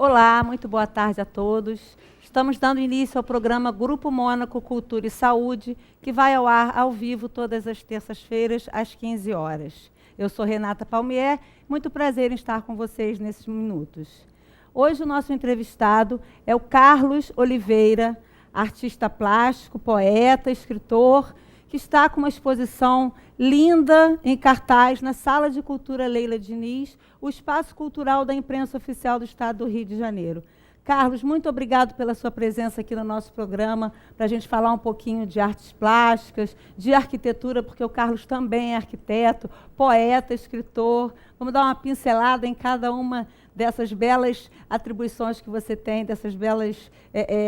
Olá, muito boa tarde a todos. Estamos dando início ao programa Grupo Mônaco Cultura e Saúde, que vai ao ar ao vivo todas as terças-feiras, às 15 horas. Eu sou Renata Palmier, muito prazer em estar com vocês nesses minutos. Hoje o nosso entrevistado é o Carlos Oliveira, artista plástico, poeta, escritor, que está com uma exposição linda em cartaz na Sala de Cultura Leila Diniz, o espaço cultural da imprensa oficial do Estado do Rio de Janeiro. Carlos, muito obrigado pela sua presença aqui no nosso programa, para a gente falar um pouquinho de artes plásticas, de arquitetura, porque o Carlos também é arquiteto, poeta, escritor. Vamos dar uma pincelada em cada uma dessas belas atribuições que você tem, dessas belas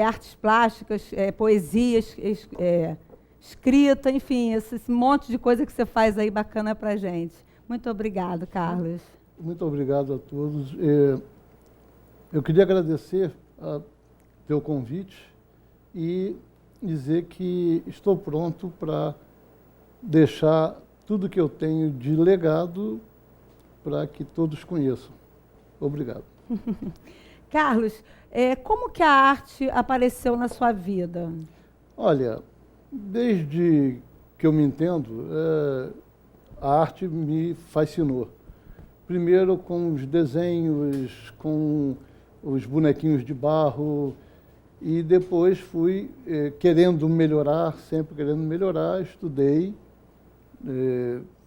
artes plásticas, poesias, escrita, enfim, esse monte de coisa que você faz aí bacana para a gente. Muito obrigado, Carlos. Muito obrigado a todos. Eu queria agradecer o teu convite e dizer que estou pronto para deixar tudo que eu tenho de legado para que todos conheçam. Obrigado. Carlos, como que a arte apareceu na sua vida? Olha, desde que eu me entendo, a arte me fascinou. Primeiro com os desenhos, com os bonequinhos de barro, e depois fui querendo melhorar, sempre querendo melhorar, estudei,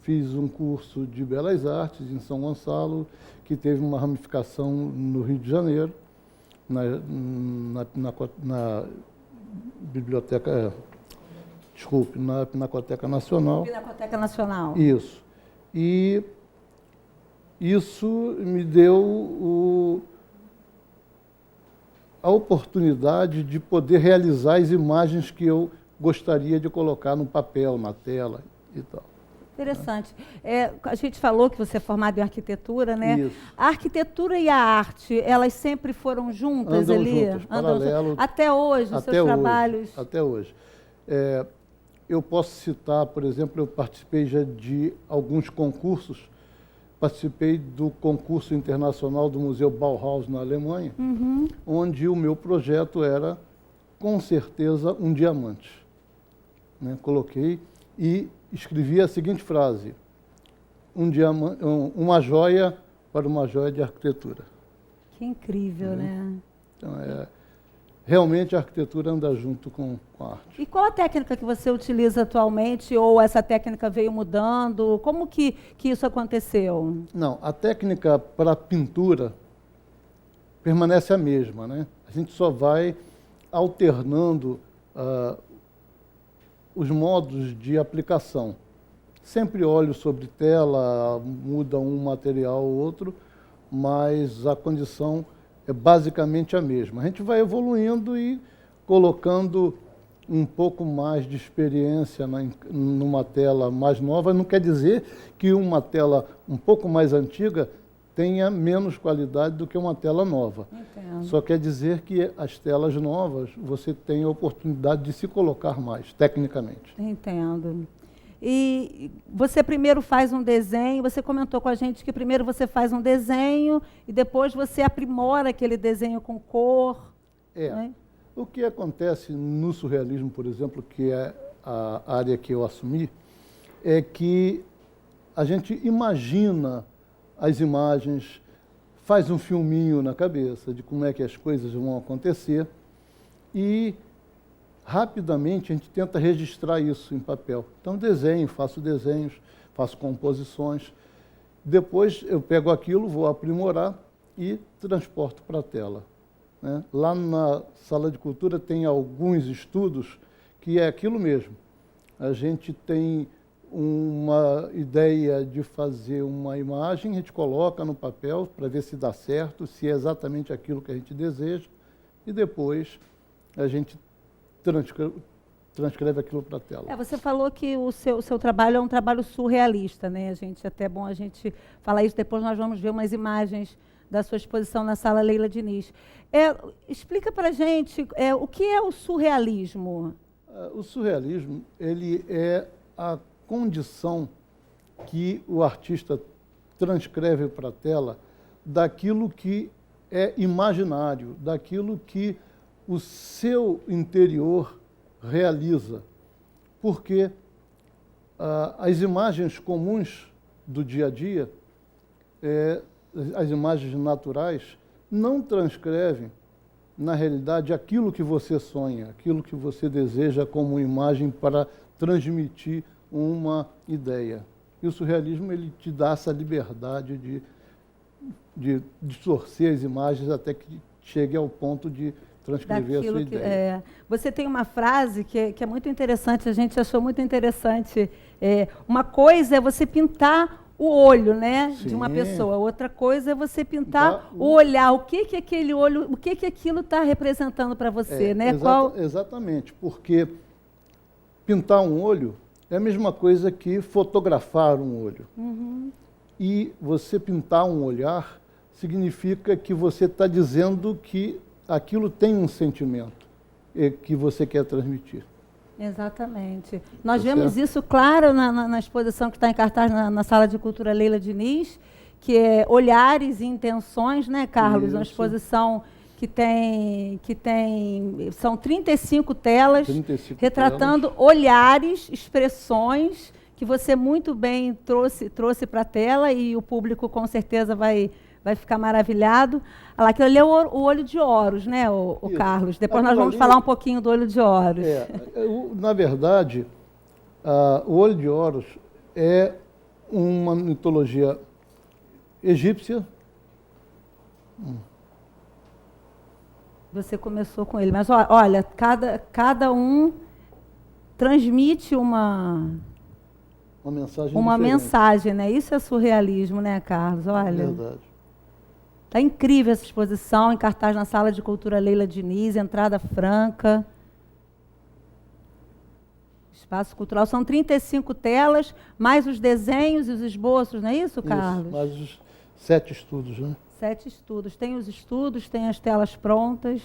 fiz um curso de Belas Artes em São Gonçalo, que teve uma ramificação no Rio de Janeiro, na biblioteca, desculpe, na Pinacoteca Nacional. Pinacoteca Nacional. Isso. E isso me deu a oportunidade de poder realizar as imagens que eu gostaria de colocar no papel, na tela e tal. Interessante. A gente falou que você é formado em arquitetura, né? Isso. A arquitetura e a arte, elas sempre foram juntas Andam ali? juntas, paralelo. Até hoje, os seus trabalhos? Até hoje. Eu posso citar, por exemplo, eu participei já de alguns concursos. Participei do concurso internacional do Museu Bauhaus, na Alemanha, onde o meu projeto era, com certeza, um diamante. Né? Coloquei e escrevi a seguinte frase: uma joia para uma joia de arquitetura. Que incrível, né? Então, realmente a arquitetura anda junto com a arte. E qual a técnica que você utiliza atualmente, ou essa técnica veio mudando? Como que isso aconteceu? Não, a técnica para pintura permanece a mesma, né? A gente só vai alternando os modos de aplicação. Sempre óleo sobre tela, muda um material ou outro, mas a condição é basicamente a mesma. A gente vai evoluindo e colocando um pouco mais de experiência numa tela mais nova. Não quer dizer que uma tela um pouco mais antiga tenha menos qualidade do que uma tela nova. Entendo. Só quer dizer que as telas novas você tem a oportunidade de se colocar mais, tecnicamente. Entendo. E você primeiro faz um desenho, você comentou com a gente que primeiro você faz um desenho e depois você aprimora aquele desenho com cor. Né? O que acontece no surrealismo, por exemplo, que é a área que eu assumi, é que a gente imagina as imagens, faz um filminho na cabeça de como é que as coisas vão acontecer e rapidamente a gente tenta registrar isso em papel. Então desenho, faço desenhos, faço composições, depois eu pego aquilo, vou aprimorar e transporto para a tela. Né? Lá na Sala de Cultura tem alguns estudos que é aquilo mesmo. A gente tem uma ideia de fazer uma imagem, a gente coloca no papel para ver se dá certo, se é exatamente aquilo que a gente deseja, e depois a gente transcreve aquilo para a tela. Você falou que o seu trabalho é um trabalho surrealista, né? Até bom a gente falar isso, depois nós vamos ver umas imagens da sua exposição na Sala Leila Diniz. Explica para a gente o que é o surrealismo. O surrealismo, ele é a condição que o artista transcreve para a tela daquilo que é imaginário, daquilo que o seu interior realiza. Porque as imagens comuns do dia a dia, as imagens naturais, não transcrevem, na realidade, aquilo que você sonha, aquilo que você deseja como imagem para transmitir uma ideia. E o surrealismo, ele te dá essa liberdade de distorcer as imagens até que chegue ao ponto de transcrever a sua ideia. Você tem uma frase que é muito interessante, a gente achou muito interessante. Uma coisa é você pintar o olho, né, de uma pessoa. Outra coisa é você pintar o olhar. O que aquele olho, o que aquilo está representando para você, né? Exatamente, porque pintar um olho é a mesma coisa que fotografar um olho. Uhum. E você pintar um olhar significa que você está dizendo que aquilo tem um sentimento que você quer transmitir. Exatamente. Nós vemos isso claro na exposição que está em cartaz na Sala de Cultura Leila Diniz, que é Olhares e Intenções, né, Carlos? Isso. Uma exposição são 35 telas, retratando olhares, expressões, que você muito bem trouxe para a tela, e o público com certeza vai ficar maravilhado. Aquilo ali é o olho de Horus, né, o Carlos? Depois nós vamos falar um pouquinho do olho de Horus. Na verdade, o olho de Horus é uma mitologia egípcia. Você começou com ele, mas olha, cada um transmite uma mensagem, né? Isso é surrealismo, né, Carlos? Olha. É verdade. Está incrível essa exposição, em cartaz na Sala de Cultura Leila Diniz, entrada franca. Espaço cultural. São 35 telas, mais os desenhos e os esboços, não é isso, Carlos? Isso, mais os 7 estudos, né? 7 estudos. Tem os estudos, tem as telas prontas.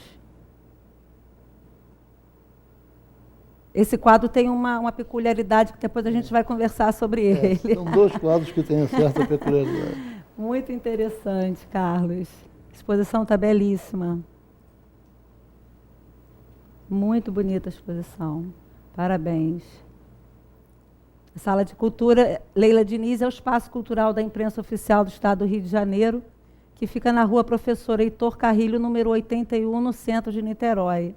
Esse quadro tem uma peculiaridade que depois a gente vai conversar sobre ele. São 2 quadros que têm certa peculiaridade. Muito interessante, Carlos. A exposição está belíssima. Muito bonita a exposição. Parabéns. A Sala de Cultura Leila Diniz é o espaço cultural da imprensa oficial do Estado do Rio de Janeiro, que fica na Rua Professor Heitor Carrilho, número 81, no centro de Niterói.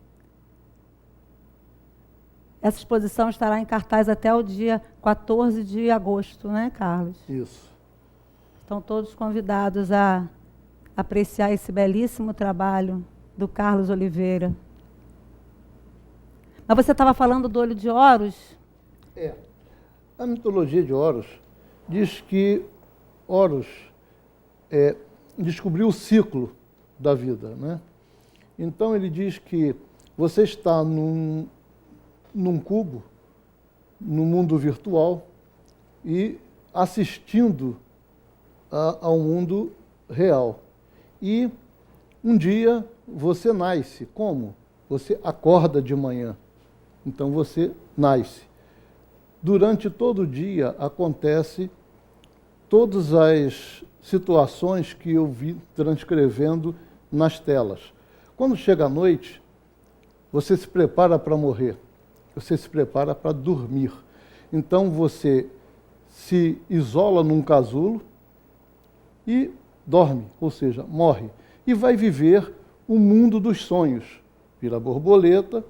Essa exposição estará em cartaz até o dia 14 de agosto, né, Carlos? Isso. Estão todos convidados a apreciar esse belíssimo trabalho do Carlos Oliveira. Mas você estava falando do olho de Horus? A mitologia de Horus diz que Horus descobriu o ciclo da vida, né? Então ele diz que você está num cubo, no mundo virtual, e assistindo ao mundo real. E um dia você nasce. Como? Você acorda de manhã. Então você nasce. Durante todo o dia acontece todas as situações que eu vi transcrevendo nas telas. Quando chega a noite, você se prepara para morrer. Você se prepara para dormir. Então você se isola num casulo e dorme, ou seja, morre. E vai viver o mundo dos sonhos. Vira borboleta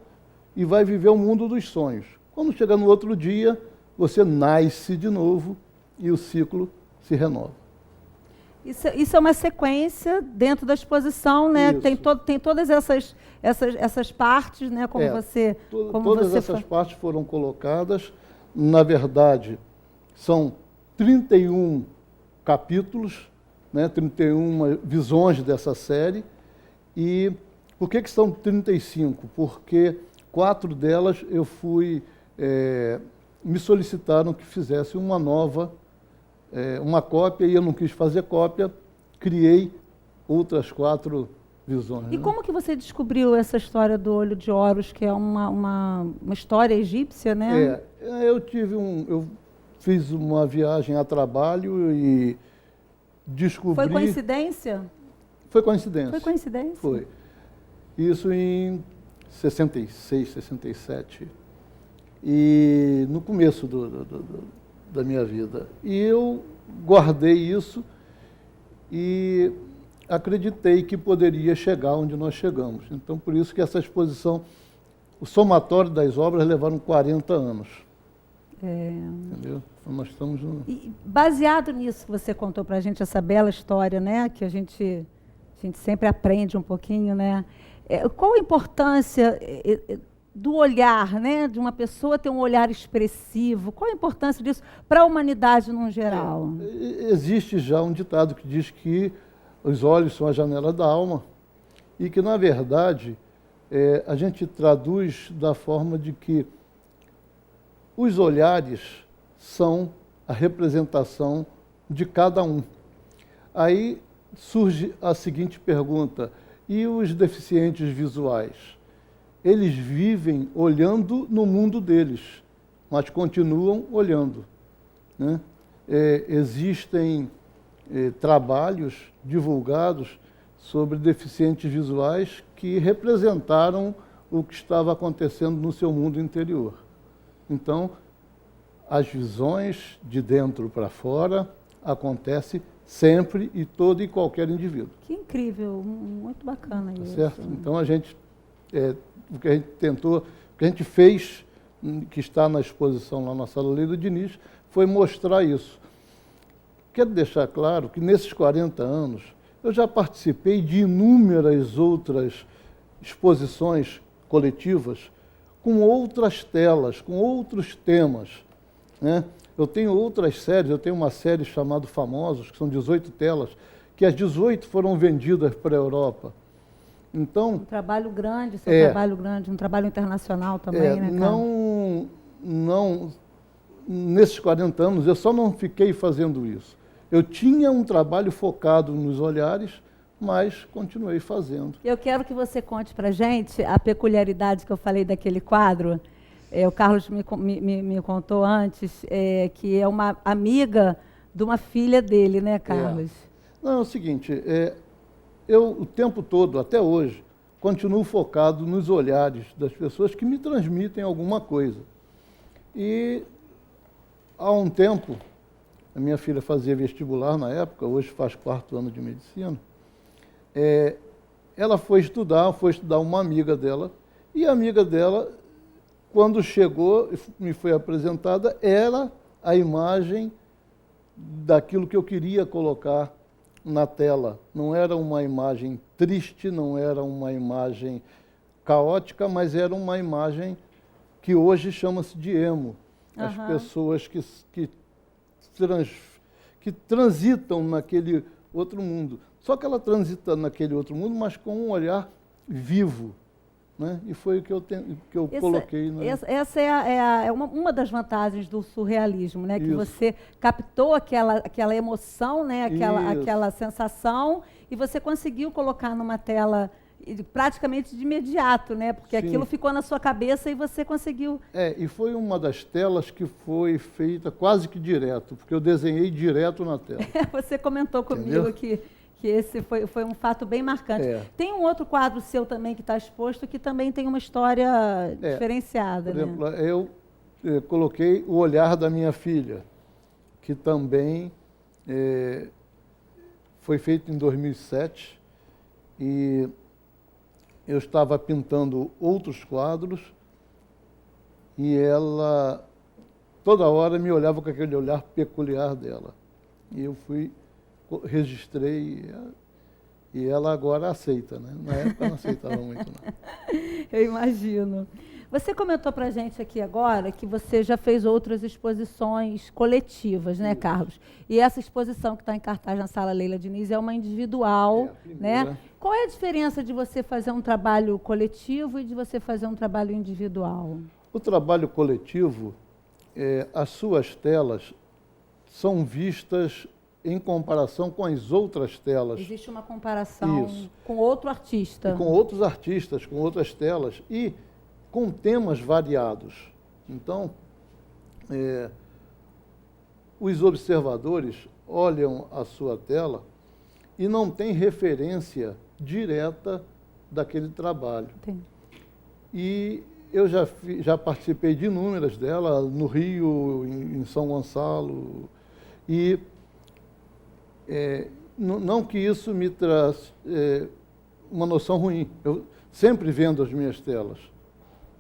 e vai viver o mundo dos sonhos. Quando chega no outro dia, você nasce de novo e o ciclo se renova. Isso é uma sequência dentro da exposição, né? Tem todas essas partes, né? Todas essas partes foram colocadas. Na verdade, são 31 capítulos, né? 31 visões dessa série. E por que são 35? Porque 4 delas eu me solicitaram que fizesse uma nova, uma cópia, e eu não quis fazer cópia, criei outras 4 visões. E como que você descobriu essa história do olho de Horus, que é uma história egípcia, né? Eu fiz uma viagem a trabalho e descobri... Foi coincidência? Foi coincidência. Foi coincidência? Foi. Isso em 66, 67. E no começo da minha vida. E eu guardei isso e acreditei que poderia chegar onde nós chegamos. Então, por isso que essa exposição, o somatório das obras levaram 40 anos. Entendeu? Então, nós estamos no... E baseado nisso que você contou para a gente, essa bela história, né, que a gente sempre aprende um pouquinho, né? Qual a importância do olhar, né, de uma pessoa ter um olhar expressivo? Qual a importância disso para a humanidade no geral? Existe já um ditado que diz que os olhos são a janela da alma e que, na verdade, a gente traduz da forma de que os olhares são a representação de cada um. Aí surge a seguinte pergunta: e os deficientes visuais? Eles vivem olhando no mundo deles, mas continuam olhando, né? Existem trabalhos divulgados sobre deficientes visuais que representaram o que estava acontecendo no seu mundo interior. Então, as visões de dentro para fora acontecem sempre e todo e qualquer indivíduo. Que incrível, muito bacana isso. Certo? Então, o que a gente tentou, o que a gente fez, que está na exposição lá na Sala Leila Diniz, foi mostrar isso. Quero deixar claro que nesses 40 anos eu já participei de inúmeras outras exposições coletivas com outras telas, com outros temas, né? Eu tenho outras séries, eu tenho uma série chamada Famosos, que são 18 telas, que as 18 foram vendidas para a Europa. Então, um trabalho grande, trabalho grande, um trabalho internacional também, né, Carlos? Não, nesses 40 anos eu só não fiquei fazendo isso. Eu tinha um trabalho focado nos olhares, mas continuei fazendo. Eu quero que você conte para a gente a peculiaridade que eu falei daquele quadro. O Carlos me contou antes, que é uma amiga de uma filha dele, né, Carlos? Não, é o seguinte, eu o tempo todo, até hoje, continuo focado nos olhares das pessoas que me transmitem alguma coisa. E há um tempo, a minha filha fazia vestibular na época, hoje faz 4º ano de medicina, ela foi estudar uma amiga dela, e a amiga dela, quando chegou, me foi apresentada, era a imagem daquilo que eu queria colocar na tela. Não era uma imagem triste, não era uma imagem caótica, mas era uma imagem que hoje chama-se de emo. As pessoas que transitam naquele outro mundo. Só que ela transita naquele outro mundo, mas com um olhar vivo, né? E foi o que eu coloquei. Essa é uma das vantagens do surrealismo, né? Que você captou aquela emoção, né? Aquela sensação, e você conseguiu colocar numa tela praticamente de imediato, né? Porque aquilo ficou na sua cabeça e você conseguiu... E foi uma das telas que foi feita quase que direto, porque eu desenhei direto na tela. Você comentou comigo que esse foi um fato bem marcante. Tem um outro quadro seu também que está exposto, que também tem uma história diferenciada. Por exemplo, né? Eu coloquei o olhar da minha filha, que também foi feito em 2007, e eu estava pintando outros quadros, e ela toda hora me olhava com aquele olhar peculiar dela. E eu registrei, e ela agora aceita, né? Na época não aceitava muito, não. Eu imagino. Você comentou para a gente aqui agora que você já fez outras exposições coletivas, né, Carlos? E essa exposição que está em cartaz na Sala Leila Diniz é uma individual, né? Qual é a diferença de você fazer um trabalho coletivo e de você fazer um trabalho individual? O trabalho coletivo, as suas telas são vistas em comparação com as outras telas. Existe uma comparação com outro artista. E com outros artistas, com outras telas, e com temas variados. Então, os observadores olham a sua tela e não tem referência direta daquele trabalho. Entendi. E eu já participei de inúmeras delas, no Rio, em São Gonçalo, e não que isso me traz uma noção ruim. Eu sempre vendo as minhas telas.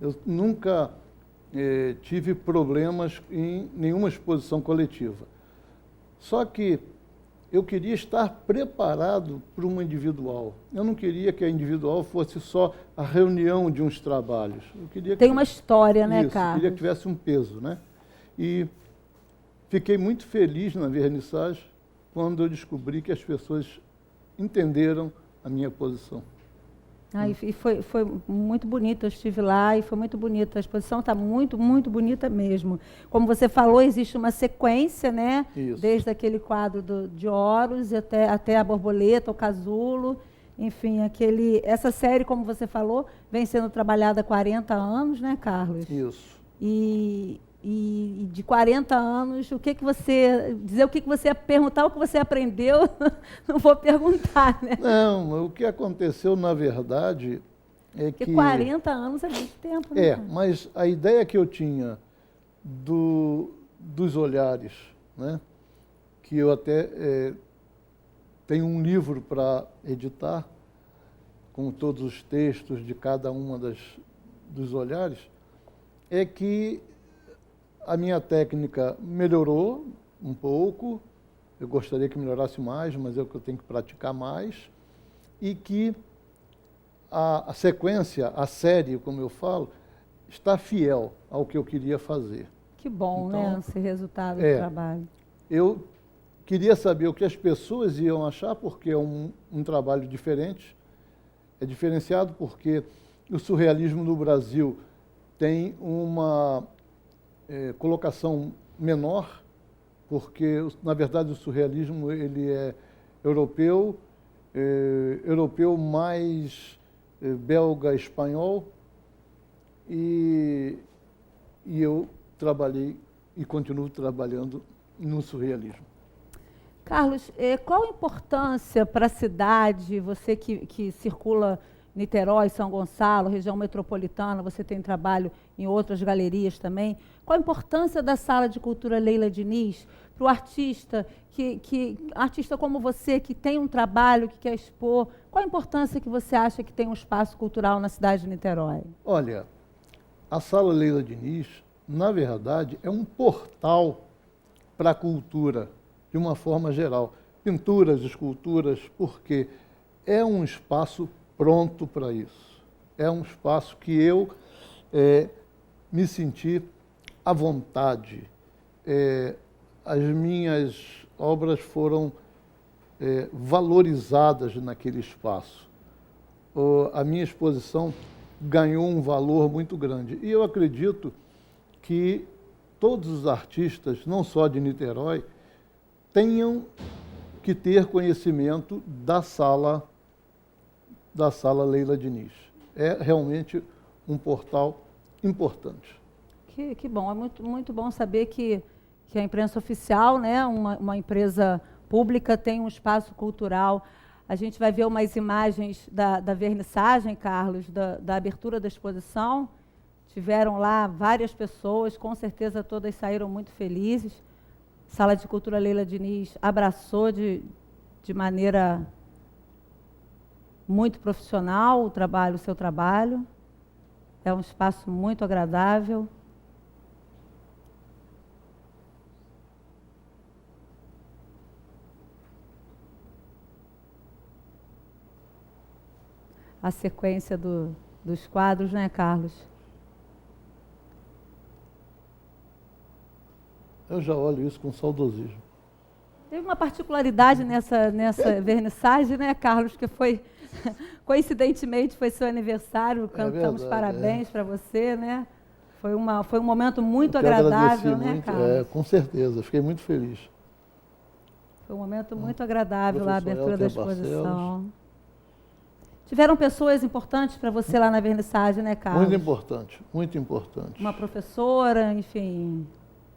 Eu nunca tive problemas em nenhuma exposição coletiva. Só que eu queria estar preparado para uma individual. Eu não queria que a individual fosse só a reunião de uns trabalhos. Eu queria Tem uma história, né, Carlos? Eu queria que tivesse um peso, né? E fiquei muito feliz na vernissagem quando eu descobri que as pessoas entenderam a minha posição. E foi muito bonito, eu estive lá e foi muito bonito. A exposição está muito, muito bonita mesmo. Como você falou, existe uma sequência, né? Isso. Desde aquele quadro de Horus até a borboleta, o casulo. Enfim, essa série, como você falou, vem sendo trabalhada há 40 anos, né, Carlos? Isso. E de 40 anos, o que você ia perguntar, o que você aprendeu, não vou perguntar, né? Não, o que aconteceu, na verdade, é que... Porque 40 anos é muito tempo, né? Mas a ideia que eu tinha dos olhares, né, que eu até tenho um livro para editar, com todos os textos de cada uma dos olhares, é que a minha técnica melhorou um pouco, eu gostaria que melhorasse mais, mas é o que eu tenho que praticar mais, e que a sequência, a série, como eu falo, está fiel ao que eu queria fazer. Que bom, então, né, esse resultado do trabalho. Eu queria saber o que as pessoas iam achar, porque é um trabalho diferente, é diferenciado porque o surrealismo no Brasil tem uma colocação menor, porque, na verdade, o surrealismo ele é europeu mais belga, espanhol, e eu trabalhei e continuo trabalhando no surrealismo. Carlos, qual a importância para a cidade, você que circula Niterói, São Gonçalo, região metropolitana, você tem trabalho em outras galerias também. Qual a importância da Sala de Cultura Leila Diniz para o artista, artista como você, que tem um trabalho, que quer expor? Qual a importância que você acha que tem um espaço cultural na cidade de Niterói? Olha, a Sala Leila Diniz, na verdade, é um portal para a cultura, de uma forma geral. Pinturas, esculturas, porque é um espaço pronto para isso. É um espaço que eu me senti à vontade. As minhas obras foram valorizadas naquele espaço. A minha exposição ganhou um valor muito grande. E eu acredito que todos os artistas, não só de Niterói, tenham que ter conhecimento da Sala Leila Diniz. É realmente um portal importante. Que bom, é muito, muito bom saber que a imprensa oficial, né, uma empresa pública, tem um espaço cultural. A gente vai ver umas imagens da vernissagem, Carlos, da abertura da exposição. Tiveram lá várias pessoas, com certeza todas saíram muito felizes. Sala de Cultura Leila Diniz abraçou de maneira muito profissional o seu trabalho. É um espaço muito agradável. A sequência dos quadros, né, Carlos? Eu já olho isso com saudosismo. Teve uma particularidade nessa vernissagem, né, Carlos, que foi, coincidentemente, foi seu aniversário, cantamos parabéns para você, né? Foi um momento muito agradável, né, muito, Carlos? com certeza, fiquei muito feliz. Foi um momento muito agradável lá, a abertura da exposição. Barcelos. Tiveram pessoas importantes para você lá na vernissagem, né, Carlos? Muito importante, muito importante. Uma professora, enfim...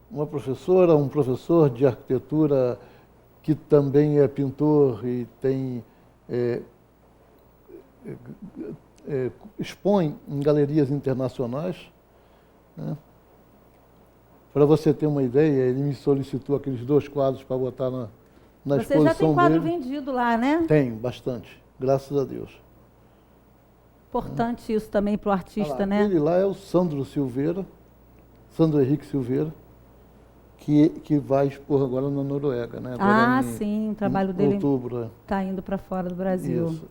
Uma professora, um professor de arquitetura que também é pintor e tem expõe em galerias internacionais, né? Para você ter uma ideia, ele me solicitou aqueles 2 quadros para botar na exposição dele. Você já tem quadro vendido lá, né? Tem, bastante, graças a Deus. Importante isso também para o artista, né? Ele lá é o Sandro Henrique Silveira, que vai expor agora na Noruega, né? Agora sim, o trabalho dele outubro, está indo para fora do Brasil. Isso.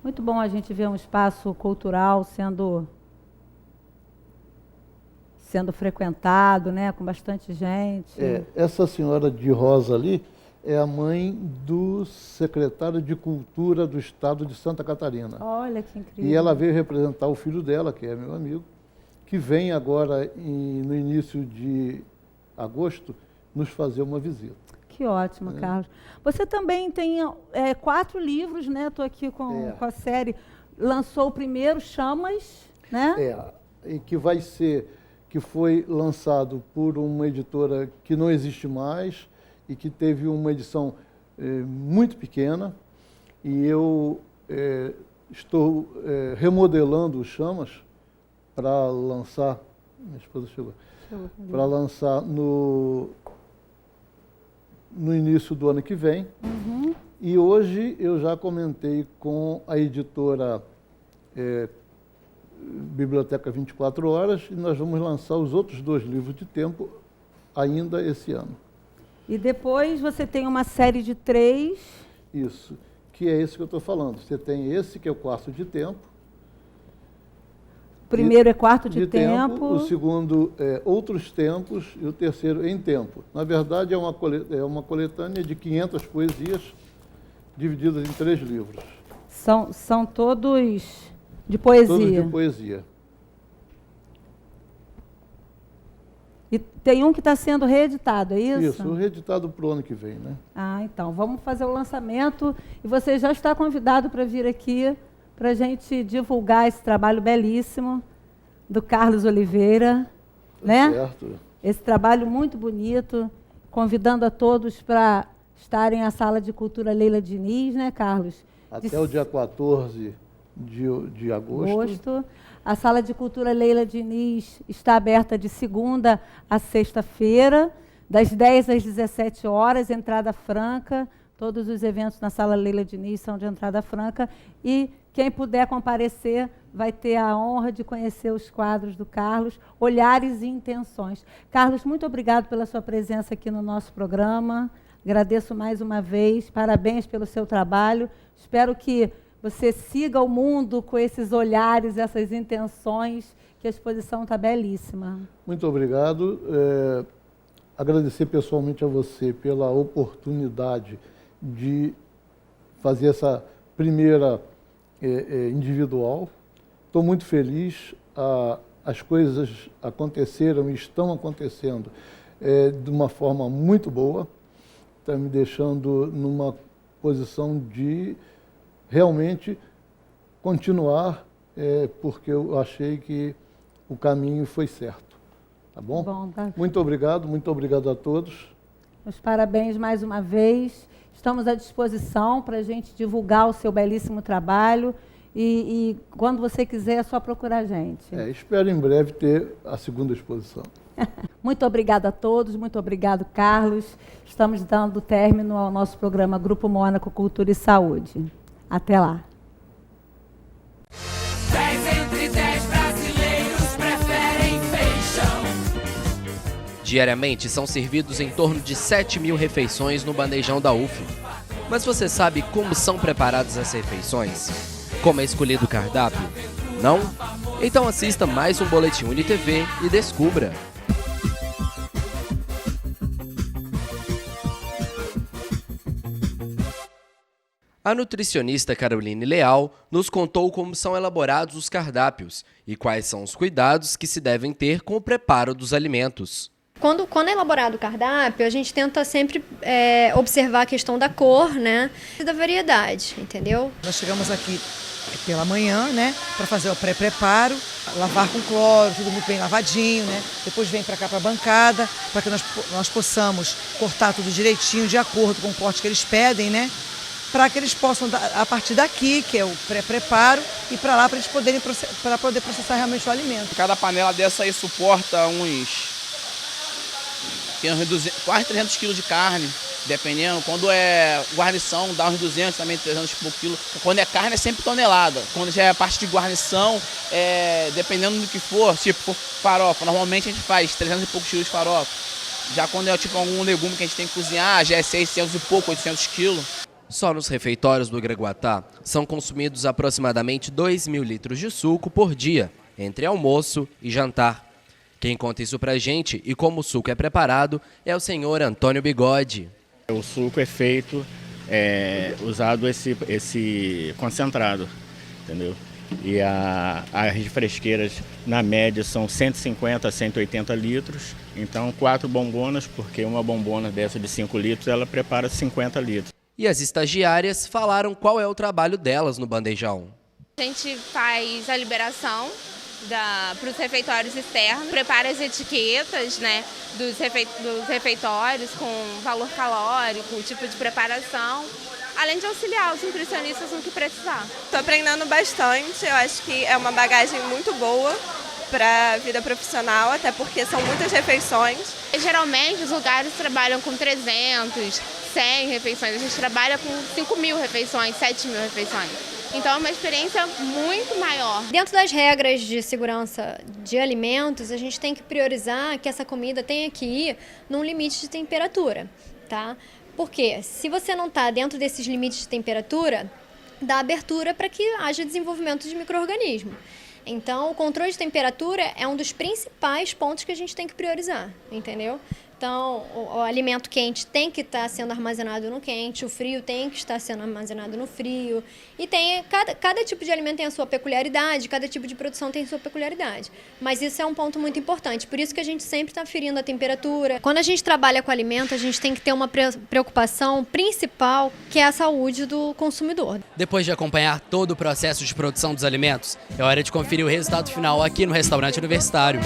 Muito bom a gente ver um espaço cultural sendo frequentado, né, com bastante gente. Essa senhora de rosa ali é a mãe do secretário de Cultura do Estado de Santa Catarina. Olha que incrível. E ela veio representar o filho dela, que é meu amigo, que vem agora, no início de agosto, nos fazer uma visita. Que ótimo, Carlos. Você também tem 4 livros, né? Estou aqui com a série. Lançou o primeiro, Chamas, né? E que foi lançado por uma editora que não existe mais e que teve uma edição muito pequena. E eu estou remodelando o Chamas para lançar, minha esposa chegou, para lançar no início do ano que vem. Uhum. E hoje eu já comentei com a editora Biblioteca 24 Horas e nós vamos lançar os outros 2 livros de tempo ainda esse ano. E depois você tem uma série de 3. Isso, que é esse que eu estou falando. Você tem esse que é o Quarto de Tempo. O primeiro é Quarto de Tempo. O segundo é Outros Tempos e o terceiro Em Tempo. Na verdade, é uma coletânea de 500 poesias divididas em 3 livros. São todos de poesia? Todos de poesia. E tem um que está sendo reeditado, é isso? Isso, reeditado para o ano que vem, né? Então, vamos fazer o lançamento e você já está convidado para vir aqui para a gente divulgar esse trabalho belíssimo do Carlos Oliveira, né? Certo. Esse trabalho muito bonito, convidando a todos para estarem na Sala de Cultura Leila Diniz, né, Carlos? Até o dia 14 de agosto. A Sala de Cultura Leila Diniz está aberta de segunda a sexta-feira, das 10 às 17 horas, entrada franca. Todos os eventos na Sala Leila Diniz são de entrada franca. E quem puder comparecer vai ter a honra de conhecer os quadros do Carlos, Olhares e Intenções. Carlos, muito obrigado pela sua presença aqui no nosso programa. Agradeço mais uma vez. Parabéns pelo seu trabalho. Espero que você siga o mundo com esses olhares, essas intenções, que a exposição está belíssima. Muito obrigado. Agradecer pessoalmente a você pela oportunidade de fazer essa primeira individual. Estou muito feliz. As coisas aconteceram e estão acontecendo de uma forma muito boa. Está me deixando numa posição de realmente continuar, porque eu achei que o caminho foi certo. Tá bom? Tá. Muito obrigado a todos. Os parabéns mais uma vez. Estamos à disposição para a gente divulgar o seu belíssimo trabalho e quando você quiser é só procurar a gente. Espero em breve ter a segunda exposição. Muito obrigada a todos, muito obrigado, Carlos. Estamos dando término ao nosso programa Grupo Mônaco Cultura e Saúde. Até lá. 10 entre 10 brasileiros preferem feijão. Diariamente são servidos em torno de 7.000 refeições no bandejão da UF. Mas você sabe como são preparadas as refeições? Como é escolhido o cardápio? Não? Então assista mais um Boletim UniTV e descubra! A nutricionista Caroline Leal nos contou como são elaborados os cardápios e quais são os cuidados que se devem ter com o preparo dos alimentos. Quando é elaborado o cardápio, a gente tenta sempre observar a questão da cor, né, e da variedade, entendeu? Nós chegamos aqui pela manhã, né, para fazer o pré-preparo, lavar com cloro, tudo muito bem lavadinho, né? Depois vem para cá para a bancada, para que nós possamos cortar tudo direitinho, de acordo com o corte que eles pedem, né? Para que eles possam, a partir daqui, que é o pré-preparo, ir para lá para eles poderem para poder processar realmente o alimento. Cada panela dessa aí suporta quase 300 quilos de carne, dependendo. Quando é guarnição, dá uns 200, também 300 e pouco quilos. Quando é carne, é sempre tonelada. Quando já é parte de guarnição, dependendo do que for, tipo farofa. Normalmente a gente faz 300 e poucos quilos de farofa. Já quando é tipo algum legume que a gente tem que cozinhar, já é 600 e pouco, 800 quilos. Só nos refeitórios do Graguatá são consumidos aproximadamente 2.000 litros de suco por dia, entre almoço e jantar. Quem conta isso pra gente e como o suco é preparado é o senhor Antônio Bigode. O suco é feito, usado esse concentrado, entendeu? E as refresqueiras, na média, são 150 a 180 litros. Então, 4 bombonas, porque uma bombona dessa de 5 litros, ela prepara 50 litros. E as estagiárias falaram qual é o trabalho delas no bandejão. A gente faz a liberação para os refeitórios externos, prepara as etiquetas, né, dos refeitórios com valor calórico, o tipo de preparação, além de auxiliar os nutricionistas no que precisar. Estou aprendendo bastante, eu acho que é uma bagagem muito boa para a vida profissional, até porque são muitas refeições. Geralmente os lugares trabalham com 300, 100 refeições, a gente trabalha com 5.000 refeições, 7.000 refeições. Então é uma experiência muito maior. Dentro das regras de segurança de alimentos, a gente tem que priorizar que essa comida tenha que ir num limite de temperatura, tá? Porque se você não está dentro desses limites de temperatura, dá abertura para que haja desenvolvimento de micro-organismo. Então, o controle de temperatura é um dos principais pontos que a gente tem que priorizar, entendeu? Então, o alimento quente tem que estar sendo armazenado no quente, o frio tem que estar sendo armazenado no frio. E cada tipo de alimento tem a sua peculiaridade, cada tipo de produção tem a sua peculiaridade. Mas isso é um ponto muito importante, por isso que a gente sempre está aferindo a temperatura. Quando a gente trabalha com alimento, a gente tem que ter uma preocupação principal, que é a saúde do consumidor. Depois de acompanhar todo o processo de produção dos alimentos, é hora de conferir o resultado final aqui no restaurante universitário.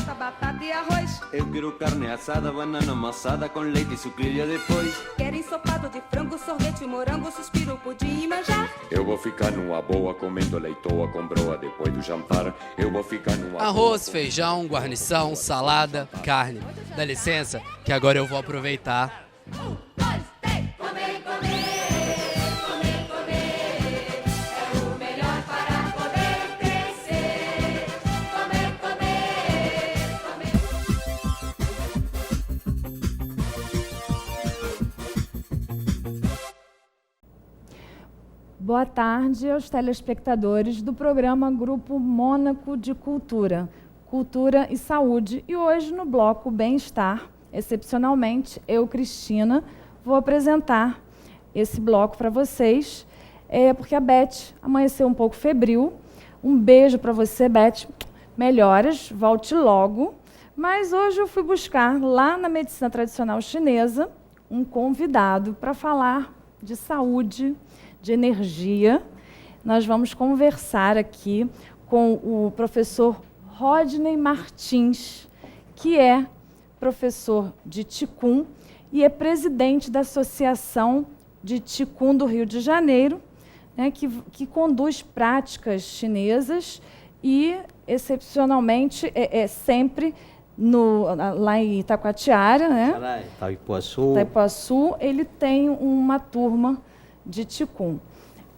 Eu quero carne assada, banana amassada com leite e sucrilha depois. Quero ensopado de frango, sorvete, morango, suspiro, pudim e manjar. Eu vou ficar numa boa comendo leitoa com broa depois do jantar. Eu vou ficar numa arroz, feijão, guarnição, salada, carne. Dá licença que agora eu vou aproveitar. Boa tarde aos telespectadores do programa Grupo Mônaco de Cultura, Cultura e Saúde. E hoje, no bloco Bem-Estar, excepcionalmente, eu, Cristina, vou apresentar esse bloco para vocês, porque a Beth amanheceu um pouco febril. Um beijo para você, Beth. Melhoras, volte logo. Mas hoje eu fui buscar, lá na medicina tradicional chinesa, um convidado para falar de saúde, de energia. Nós vamos conversar aqui com o professor Rodney Martins, que é professor de Qigong e é presidente da Associação de Qigong do Rio de Janeiro, né, que conduz práticas chinesas e, excepcionalmente, sempre lá em Itacoatiara, né? Itaipuaçu, ele tem uma turma de Qigong.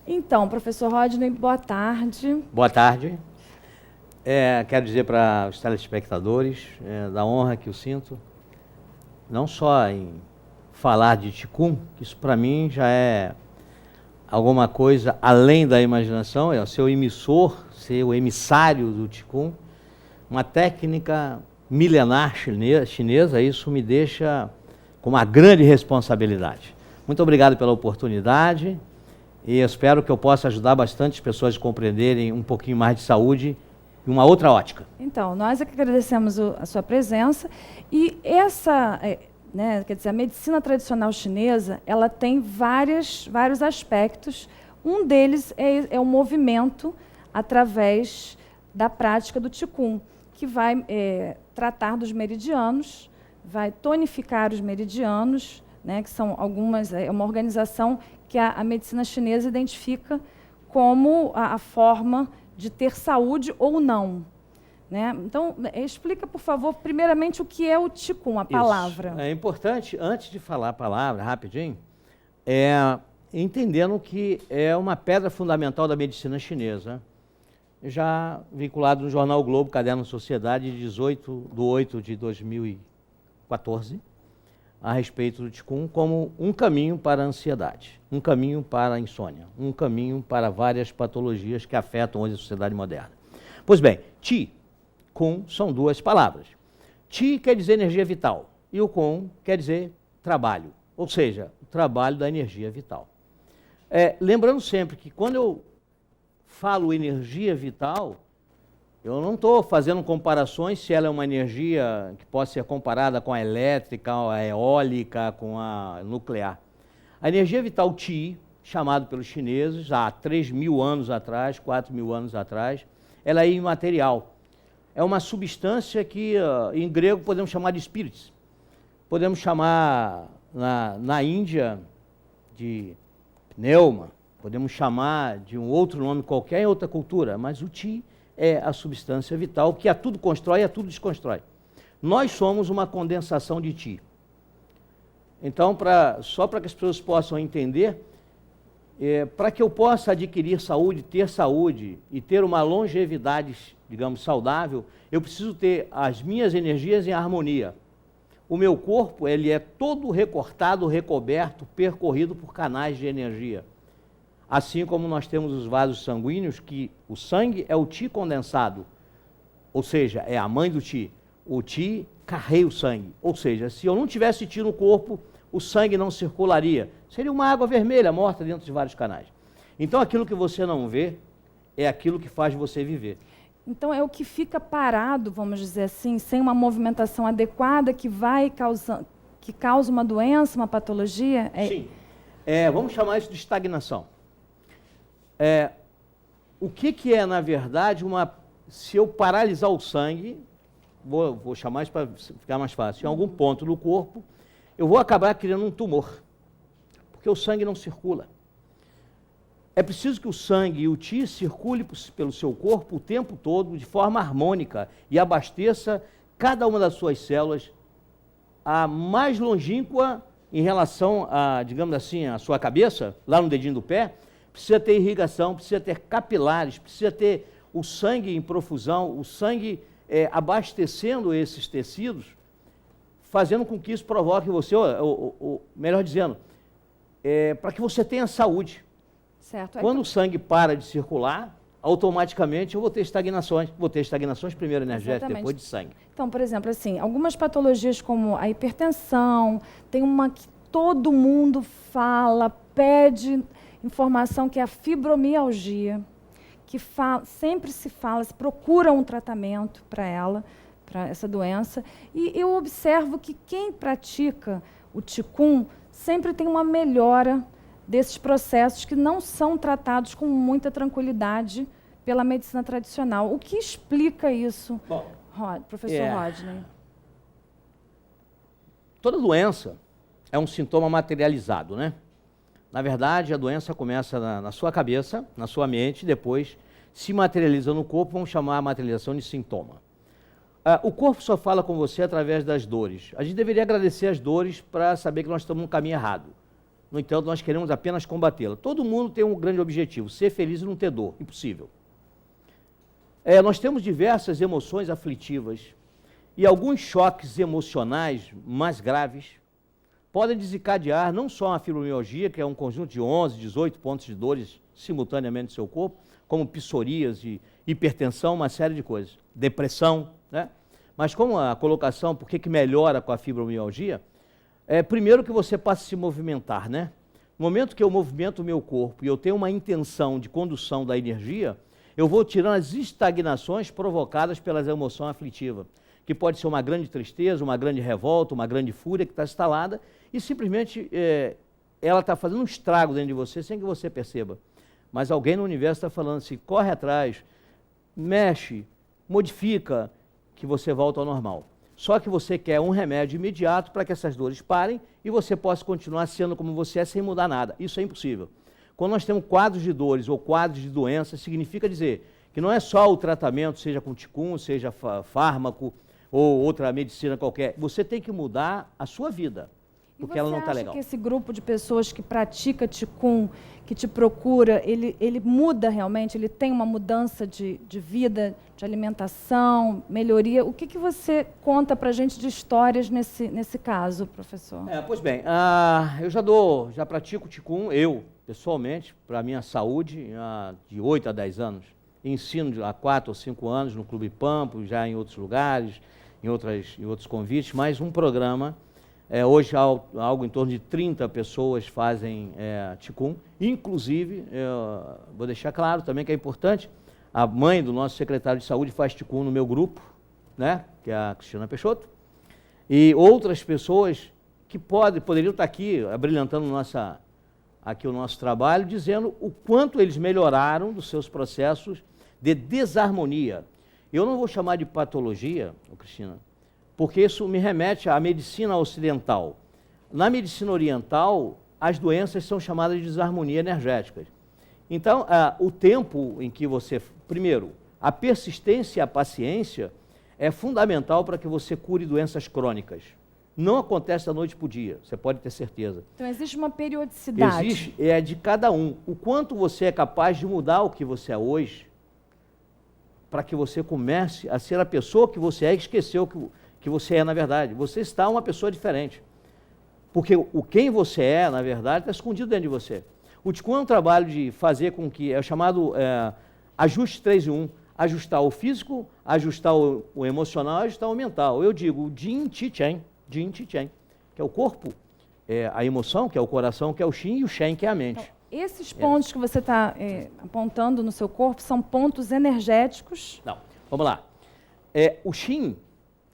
Então, professor Rodney, boa tarde. Boa tarde. Quero dizer para os telespectadores da honra que eu sinto, não só em falar de Qigong, que isso para mim já é alguma coisa além da imaginação, é o seu emissor, ser o emissário do Qigong, uma técnica milenar chinesa, isso me deixa com uma grande responsabilidade. Muito obrigado pela oportunidade e espero que eu possa ajudar bastante as pessoas a compreenderem um pouquinho mais de saúde em uma outra ótica. Então, nós é que agradecemos a sua presença e essa, né, quer dizer, a medicina tradicional chinesa, ela tem vários aspectos. Um deles é o movimento através da prática do Qigong, que vai tratar dos meridianos, vai tonificar os meridianos, né, que são uma organização que a medicina chinesa identifica como a forma de ter saúde ou não. Né? Então, explica, por favor, primeiramente o que é o Qigong, a palavra. É importante, antes de falar a palavra, rapidinho, entendendo que é uma pedra fundamental da medicina chinesa, já vinculado no jornal o Globo, Caderno Sociedade, de 18/8/2014, a respeito do Qigong como um caminho para a ansiedade, um caminho para a insônia, um caminho para várias patologias que afetam hoje a sociedade moderna. Pois bem, Qi, Kung são duas palavras. Qi quer dizer energia vital e o Kung quer dizer trabalho, ou seja, o trabalho da energia vital. Lembrando sempre que quando eu falo energia vital, eu não estou fazendo comparações se ela é uma energia que pode ser comparada com a elétrica, a eólica, com a nuclear. A energia vital Qi, chamado pelos chineses há 3.000 anos atrás, 4.000 anos atrás, ela é imaterial. É uma substância que em grego podemos chamar de spirits. Podemos chamar na Índia de pneuma, podemos chamar de um outro nome qualquer em outra cultura, mas o Qi é a substância vital que a tudo constrói e a tudo desconstrói. Nós somos uma condensação de Qi. Então, só para que as pessoas possam entender, para que eu possa adquirir saúde, ter saúde e ter uma longevidade, digamos, saudável, eu preciso ter as minhas energias em harmonia. O meu corpo, ele é todo recortado, recoberto, percorrido por canais de energia. Assim como nós temos os vasos sanguíneos, que o sangue é o Qi condensado, ou seja, é a mãe do Qi. O Qi carrega o sangue, ou seja, se eu não tivesse Qi no corpo, o sangue não circularia. Seria uma água vermelha morta dentro de vários canais. Então, aquilo que você não vê é aquilo que faz você viver. Então, é o que fica parado, vamos dizer assim, sem uma movimentação adequada que causa uma doença, uma patologia? Sim. Vamos chamar isso de estagnação. O que é, na verdade, se eu paralisar o sangue, vou chamar isso para ficar mais fácil, em algum ponto do corpo, eu vou acabar criando um tumor, porque o sangue não circula. É preciso que o sangue e o Qi circule pelo seu corpo o tempo todo de forma harmônica e abasteça cada uma das suas células, a mais longínqua em relação a, digamos assim, a sua cabeça, lá no dedinho do pé, precisa ter irrigação, precisa ter capilares, precisa ter o sangue em profusão, o sangue abastecendo esses tecidos, fazendo com que isso provoque você, melhor dizendo, para que você tenha saúde. Certo. Quando o sangue para de circular, automaticamente eu vou ter estagnações. Vou ter estagnações primeiro energéticas, depois de sangue. Então, por exemplo, assim, algumas patologias como a hipertensão, tem uma que todo mundo fala, pede informação, que é a fibromialgia, que sempre se procura um tratamento para ela, para essa doença. E eu observo que quem pratica o Qigong sempre tem uma melhora desses processos que não são tratados com muita tranquilidade pela medicina tradicional. O que explica isso, professor Rodney? Toda doença é um sintoma materializado, né? Na verdade, a doença começa na sua cabeça, na sua mente, depois se materializa no corpo, vamos chamar a materialização de sintoma. O corpo só fala com você através das dores. A gente deveria agradecer as dores para saber que nós estamos no caminho errado. No entanto, nós queremos apenas combatê-la. Todo mundo tem um grande objetivo, ser feliz e não ter dor. Impossível. Nós temos diversas emoções aflitivas e alguns choques emocionais mais graves podem desencadear não só a fibromialgia, que é um conjunto de 11, 18 pontos de dores simultaneamente no seu corpo, como psoríase, hipertensão, uma série de coisas. Depressão, né? Mas como a colocação, por que melhora com a fibromialgia? Primeiro que você passa a se movimentar, né? No momento que eu movimento o meu corpo e eu tenho uma intenção de condução da energia, eu vou tirando as estagnações provocadas pelas emoções aflitivas, que pode ser uma grande tristeza, uma grande revolta, uma grande fúria que está instalada e simplesmente ela está fazendo um estrago dentro de você sem que você perceba. Mas alguém no universo está falando assim, corre atrás, mexe, modifica, que você volta ao normal. Só que você quer um remédio imediato para que essas dores parem e você possa continuar sendo como você é sem mudar nada. Isso é impossível. Quando nós temos quadros de dores ou quadros de doenças, significa dizer que não é só o tratamento, seja com Qigong, seja fármaco ou outra medicina qualquer. Você tem que mudar a sua vida, porque ela não está legal. Você acha que esse grupo de pessoas que pratica Qigong, que te procura, ele muda realmente? Ele tem uma mudança de vida, de alimentação, melhoria? O que você conta para a gente de histórias nesse caso, professor? Pois bem, eu já pratico Qigong, eu, pessoalmente, para a minha saúde, de 8 a 10 anos. Ensino há 4 ou 5 anos no Clube Pampo, já em outros lugares, em outros convites, mas um programa. Hoje, algo em torno de 30 pessoas fazem Qigong. Inclusive, vou deixar claro também que é importante, a mãe do nosso secretário de saúde faz Qigong no meu grupo, né, que é a Cristina Peixoto, e outras pessoas que poderiam estar aqui, abrilhantando aqui o nosso trabalho, dizendo o quanto eles melhoraram dos seus processos de desarmonia. Eu não vou chamar de patologia, Cristina, porque isso me remete à medicina ocidental. Na medicina oriental, as doenças são chamadas de desarmonia energética. Então, o tempo em que você... Primeiro, a persistência e a paciência é fundamental para que você cure doenças crônicas. Não acontece da noite para o dia, você pode ter certeza. Então, existe uma periodicidade. Existe, é de cada um. O quanto você é capaz de mudar o que você é hoje, para que você comece a ser a pessoa que você é e esqueceu que você é, na verdade. Você está uma pessoa diferente. Porque quem você é, na verdade, está escondido dentro de você. O Qigong é um trabalho de fazer com que, é chamado ajuste 3 em 1, ajustar o físico, ajustar o emocional, ajustar o mental. Eu digo Jin, Qi, Chen, que é o corpo, a emoção, que é o coração, que é o Qi, e o Shen, que é a mente. Então, esses pontos que você está apontando no seu corpo são pontos energéticos? Não, vamos lá. O Qi,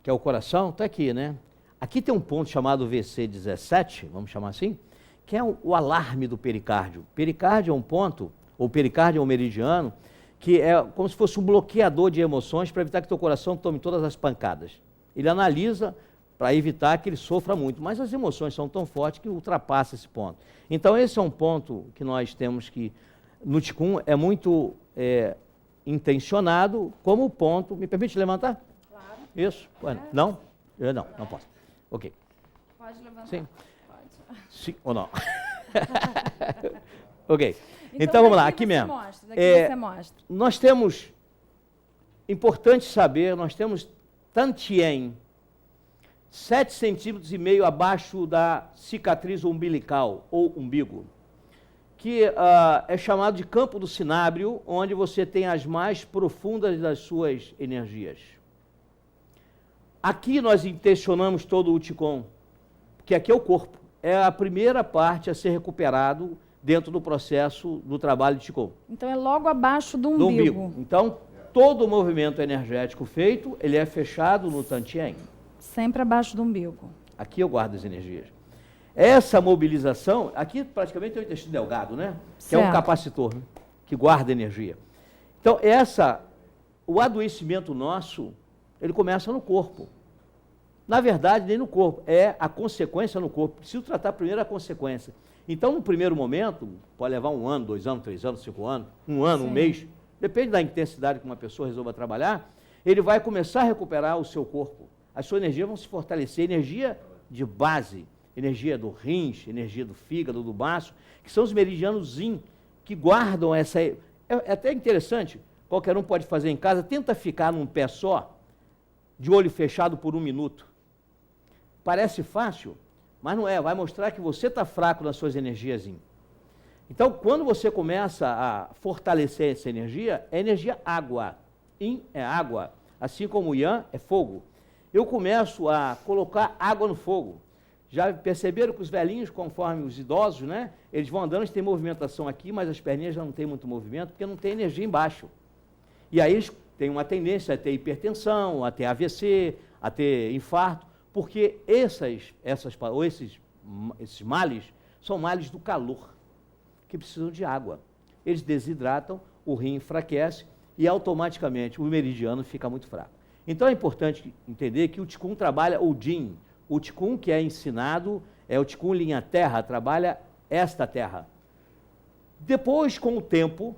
que é o coração, está aqui, né? Aqui tem um ponto chamado VC17, vamos chamar assim, que é o alarme do pericárdio. Pericárdio é um ponto, ou pericárdio é um meridiano, que é como se fosse um bloqueador de emoções para evitar que teu coração tome todas as pancadas. Ele analisa para evitar que ele sofra muito, mas as emoções são tão fortes que ultrapassa esse ponto. Então esse é um ponto que nós temos que, no Qigong, é muito intencionado como ponto... Me permite levantar? Claro. Isso? Bueno, não? Não posso. Ok. Pode levantar? Sim. Pode. Sim ou não? Ok. Então vamos lá, aqui mesmo. Daqui você mostra. Nós temos, importante saber, nós temos Tantien, 7,5 centímetros abaixo da cicatriz umbilical, ou umbigo, que é chamado de campo do sinábrio, onde você tem as mais profundas das suas energias. Aqui nós intencionamos todo o Qigong, porque aqui é o corpo. É a primeira parte a ser recuperado dentro do processo do trabalho de Qigong. Então é logo abaixo do umbigo. Então, todo o movimento energético feito, ele é fechado no Tantien. Sempre abaixo do umbigo. Aqui eu guardo as energias. Essa mobilização, aqui praticamente é o intestino delgado, né? Que é um capacitor, né? Que guarda energia. Então, o adoecimento nosso, ele começa no corpo. Na verdade, nem no corpo, é a consequência no corpo. Preciso tratar primeiro a consequência. Então, no primeiro momento, pode levar 1 ano, 2 anos, 3 anos, 5 anos, 1 ano, 1 mês, depende da intensidade que uma pessoa resolva trabalhar, ele vai começar a recuperar o seu corpo. As suas energias vão se fortalecer, energia de base, energia do rins, energia do fígado, do baço, que são os meridianos Yin, que guardam essa... É até interessante, qualquer um pode fazer em casa, tenta ficar num pé só, de olho fechado por 1 minuto. Parece fácil, mas não é, vai mostrar que você está fraco nas suas energias Yin. Então, quando você começa a fortalecer essa energia, é energia água. Yin é água, assim como Yang é fogo. Eu começo a colocar água no fogo. Já perceberam que os velhinhos, conforme os idosos, né? Eles vão andando, eles têm movimentação aqui, mas as perninhas já não têm muito movimento, porque não tem energia embaixo. E aí eles têm uma tendência a ter hipertensão, a ter AVC, a ter infarto, porque esses males são males do calor, que precisam de água. Eles desidratam, o rim enfraquece e automaticamente o meridiano fica muito fraco. Então é importante entender que o Qigong trabalha o Jin. O Qigong que é ensinado é o Qigong linha terra, trabalha esta terra. Depois, com o tempo,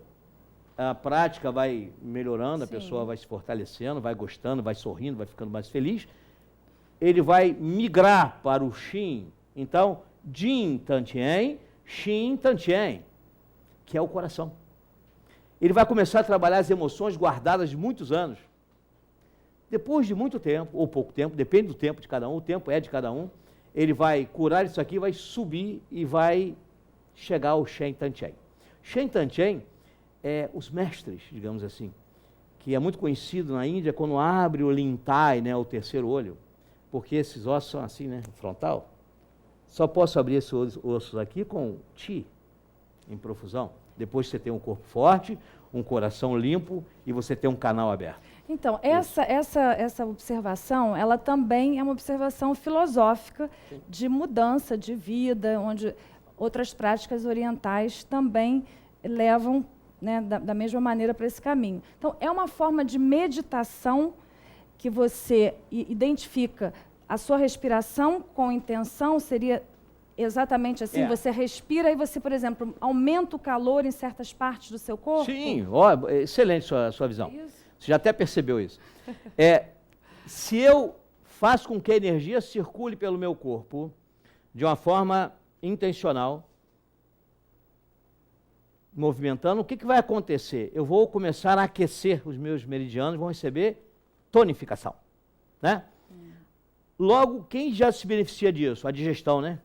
a prática vai melhorando, a pessoa vai se fortalecendo, vai gostando, vai sorrindo, vai ficando mais feliz. Ele vai migrar para o Xin. Então, Jin Tantien, Xin Tantien, que é o coração. Ele vai começar a trabalhar as emoções guardadas de muitos anos. Depois de muito tempo, ou pouco tempo, depende do tempo de cada um, o tempo é de cada um, ele vai curar isso aqui, vai subir e vai chegar ao Shen Tantien. Shen Tantien é os mestres, digamos assim, que é muito conhecido na Índia quando abre o lintai, né, o terceiro olho, porque esses ossos são assim, né, frontal. Só posso abrir esses ossos aqui com Qi, em profusão. Depois você tem um corpo forte, um coração limpo e você tem um canal aberto. Então, essa observação, ela também é uma observação filosófica de mudança de vida, onde outras práticas orientais também levam, né, da mesma maneira para esse caminho. Então, é uma forma de meditação que você identifica a sua respiração com intenção, seria exatamente assim? Você respira e você, por exemplo, aumenta o calor em certas partes do seu corpo? Sim, excelente sua visão. Isso. Você já até percebeu isso. Se eu faço com que a energia circule pelo meu corpo de uma forma intencional, movimentando, o que vai acontecer? Eu vou começar a aquecer os meus meridianos, vão receber tonificação, né? Logo, quem já se beneficia disso? A digestão, né?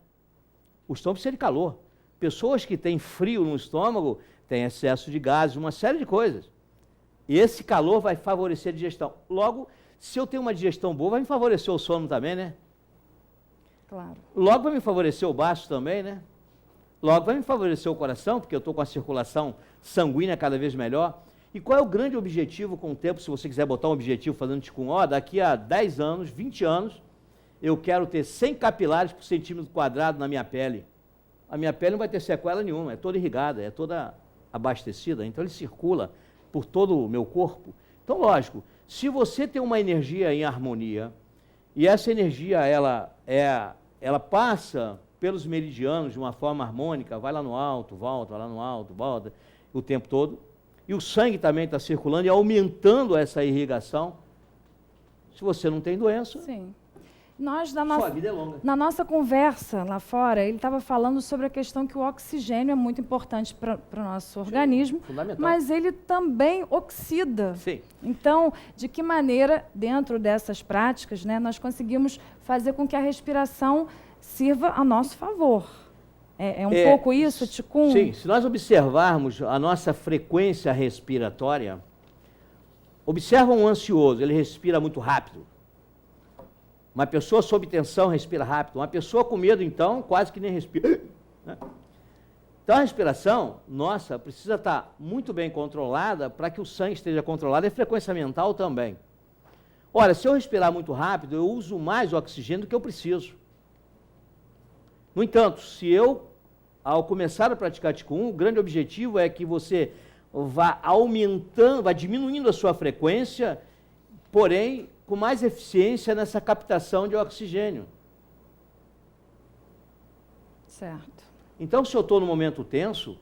O estômago precisa de calor. Pessoas que têm frio no estômago têm excesso de gases, uma série de coisas. E esse calor vai favorecer a digestão. Logo, se eu tenho uma digestão boa, vai me favorecer o sono também, né? Claro. Logo vai me favorecer o baço também, né? Logo vai me favorecer o coração, porque eu estou com a circulação sanguínea cada vez melhor. E qual é o grande objetivo com o tempo, se você quiser botar um objetivo fazendo Qigong? Daqui a 10 anos, 20 anos, eu quero ter 100 capilares por centímetro quadrado na minha pele. A minha pele não vai ter sequela nenhuma, é toda irrigada, é toda abastecida, então ele circula por todo o meu corpo. Então, lógico, se você tem uma energia em harmonia, e essa energia ela passa pelos meridianos de uma forma harmônica, vai lá no alto, volta, vai lá no alto, volta, o tempo todo, e o sangue também está circulando e aumentando essa irrigação, se você não tem doença... Sim. Nós, sua vida é longa. Na nossa conversa lá fora, ele estava falando sobre a questão que o oxigênio é muito importante para o nosso organismo, fundamental. Mas ele também oxida. Sim. Então, de que maneira, dentro dessas práticas, né, nós conseguimos fazer com que a respiração sirva a nosso favor? É um pouco isso, Qigong? Sim, se nós observarmos a nossa frequência respiratória, observa um ansioso, ele respira muito rápido. Uma pessoa sob tensão respira rápido. Uma pessoa com medo, então, quase que nem respira. Então, a respiração, nossa, precisa estar muito bem controlada para que o sangue esteja controlado e a frequência mental também. Ora, se eu respirar muito rápido, eu uso mais oxigênio do que eu preciso. No entanto, se eu, ao começar a praticar Qigong, o grande objetivo é que você vá aumentando, vá diminuindo a sua frequência, porém, com mais eficiência nessa captação de oxigênio. Certo. Então, se eu estou no momento tenso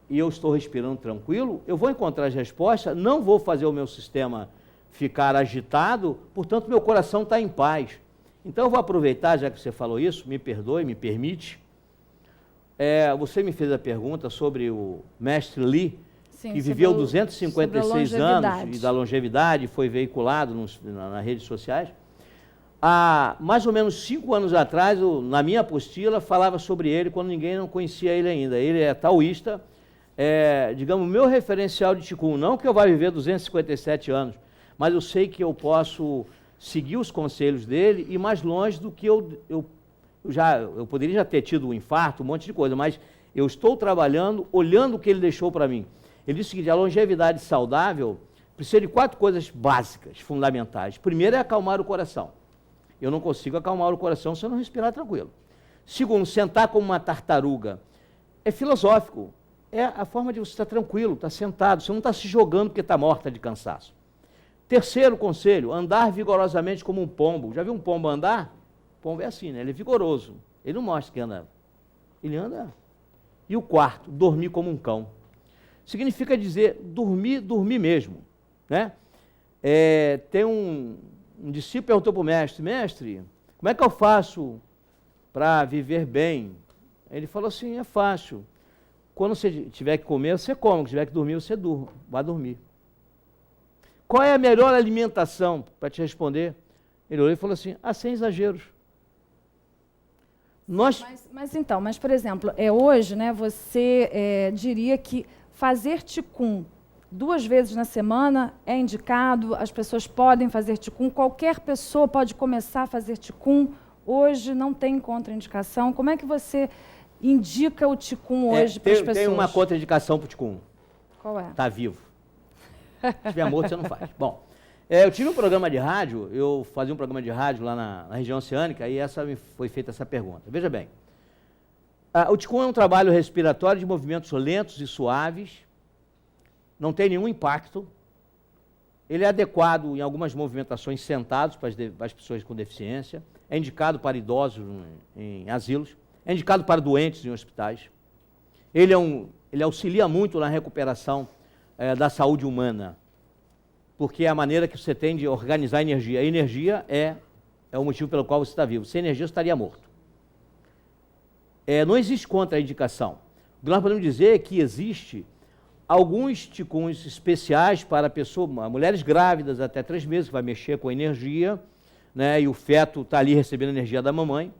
e eu estou respirando tranquilo, eu vou encontrar as respostas, não vou fazer o meu sistema ficar agitado, portanto, meu coração está em paz. Então, eu vou aproveitar, já que você falou isso, me perdoe, me permite. Você me fez a pergunta sobre o mestre Li, Sim, que viveu 256 anos e da longevidade, foi veiculado nas redes sociais. Há mais ou menos 5 anos atrás, na minha apostila, falava sobre ele quando ninguém não conhecia ele ainda. Ele é taoísta, digamos, meu referencial de Qigong. Não que eu vá viver 257 anos, mas eu sei que eu posso seguir os conselhos dele e ir mais longe do que eu poderia já ter tido um infarto, um monte de coisa, mas eu estou trabalhando, olhando o que ele deixou para mim. Ele diz o seguinte: a longevidade saudável precisa de 4 coisas básicas, fundamentais. Primeiro é acalmar o coração. Eu não consigo acalmar o coração se eu não respirar tranquilo. Segundo, sentar como uma tartaruga. É filosófico. É a forma de você estar tranquilo, estar sentado. Você não está se jogando porque está morta de cansaço. Terceiro conselho, andar vigorosamente como um pombo. Já viu um pombo andar? O pombo é assim, né? Ele é vigoroso. Ele não mostra que anda. Ele anda. E o quarto, dormir como um cão. Significa dizer dormir mesmo. Né? Tem um discípulo perguntou para o mestre: mestre, como é que eu faço para viver bem? Ele falou assim: é fácil. Quando você tiver que comer, você come. Quando tiver que dormir, você vai dormir. Qual é a melhor alimentação? Para te responder, ele olhou e falou assim: sem exageros. Mas, por exemplo, hoje, né, você diria que fazer ticum 2 vezes na semana é indicado, as pessoas podem fazer ticum, qualquer pessoa pode começar a fazer ticum, hoje não tem contraindicação. Como é que você indica o ticum hoje para as pessoas? Tem uma contraindicação para o ticum. Qual é? Está vivo. Se estiver morto, você não faz. Bom, eu tive um programa de rádio, eu fazia um programa de rádio lá na região oceânica, e me foi feita essa pergunta. Veja bem, o ticum é um trabalho respiratório de movimentos lentos e suaves, não tem nenhum impacto, ele é adequado em algumas movimentações sentados para as pessoas com deficiência, é indicado para idosos em asilos, é indicado para doentes em hospitais, ele auxilia muito na recuperação da saúde humana, porque é a maneira que você tem de organizar a energia. A energia é o motivo pelo qual você está vivo. Sem energia, você estaria morto. Não existe contraindicação. O que nós podemos dizer é que existe alguns ticuns especiais para mulheres grávidas até 3 meses, que vai mexer com a energia, né, e o feto está ali recebendo energia da mamãe.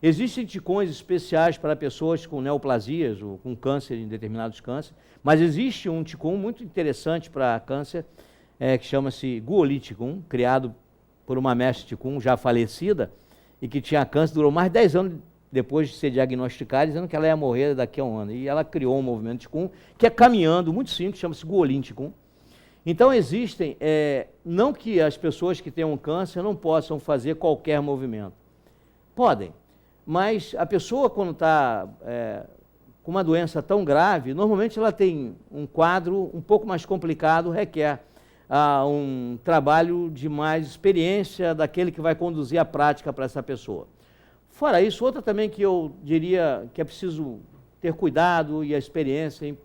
Existem ticuns especiais para pessoas com neoplasias ou com câncer em determinados cânceres, mas existe um ticum muito interessante para câncer, que chama-se Guoli Ticum, criado por uma mestre ticum já falecida e que tinha câncer, durou mais de 10 anos depois de ser diagnosticada, dizendo que ela ia morrer daqui a um ano. E ela criou um movimento ticum que é caminhando, muito simples, chama-se Guoli Ticum. Então existem, não que as pessoas que tenham câncer não possam fazer qualquer movimento. Podem, mas a pessoa quando está com uma doença tão grave, normalmente ela tem um quadro um pouco mais complicado, requer um trabalho de mais experiência daquele que vai conduzir a prática para essa pessoa. Fora isso, outra também que eu diria que é preciso ter cuidado e a experiência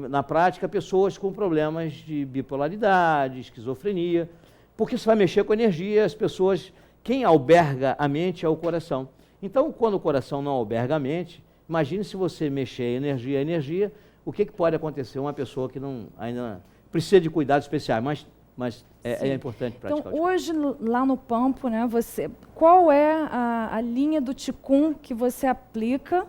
na prática, pessoas com problemas de bipolaridade, esquizofrenia, porque você vai mexer com energia, as pessoas, quem alberga a mente é o coração. Então, quando o coração não alberga a mente, imagine se você mexer energia, o que pode acontecer? Uma pessoa que ainda precisa de cuidados especiais, mas é importante praticar. Então, hoje, lá no Pampo, né, qual é a linha do ticum que você aplica?